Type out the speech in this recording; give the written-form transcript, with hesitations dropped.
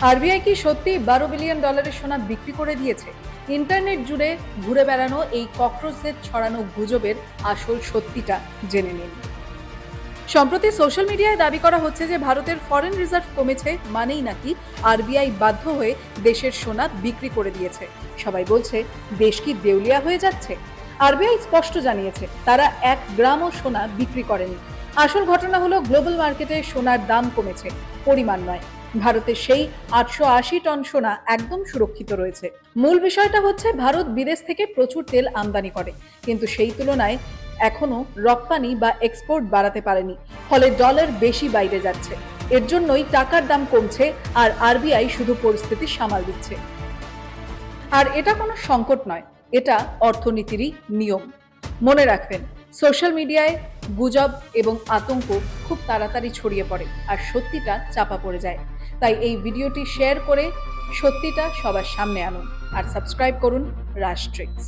RBI কি সত্যি $12 billion সোনা বিক্রি করে দিয়েছে? ইন্টারনেট জুড়ে ঘুরে বেড়ানো এই ককরোচদের ছড়ানো গুজবের আসল সত্যিটা জেনে নিন। সম্প্রতি সোশ্যাল মিডিয়ায় দাবি করা হচ্ছে যে ভারতের ফরেন রিজার্ভ কমেছে মানেই নাকি আরবিআই বাধ্য হয়ে দেশের সোনা বিক্রি করে দিয়েছে। সবাই বলছে, দেশ কি দেউলিয়া হয়ে যাচ্ছে? আরবিআই স্পষ্ট জানিয়েছে তারা 1 গ্রামও সোনা বিক্রি করেনি। আসল ঘটনা হলো গ্লোবাল মার্কেটে সোনার দাম কমেছে, পরিমাণ নয়। ভারতের সেই 880 টন সোনা একদম সুরক্ষিত রয়েছে। মূল বিষয়টা হচ্ছে ভারত বিদেশ থেকে প্রচুর তেল আমদানি করে, কিন্তু সেই তুলনায় এখনো রপ্তানি বা এক্সপোর্ট বাড়াতে পারেনি, ফলে ডলার বেশি বাইরে যাচ্ছে। এর জন্যই টাকার দাম কমছে আর আরবিআই শুধু পরিস্থিতি সামাল দিচ্ছে। আর এটা কোনো সংকট নয়, এটা অর্থনীতিরই নিয়ম। মনে রাখবেন, সোশ্যাল মিডিয়ায় গুজব এবং আতঙ্ক খুব তাড়াতাড়ি ছড়িয়ে পড়ে আর সত্যিটা চাপা পড়ে যায়। তাই এই ভিডিওটি শেয়ার করে সত্যিটা সবার সামনে আনুন আর সাবস্ক্রাইব করুন রাষ্ট্রিক্স।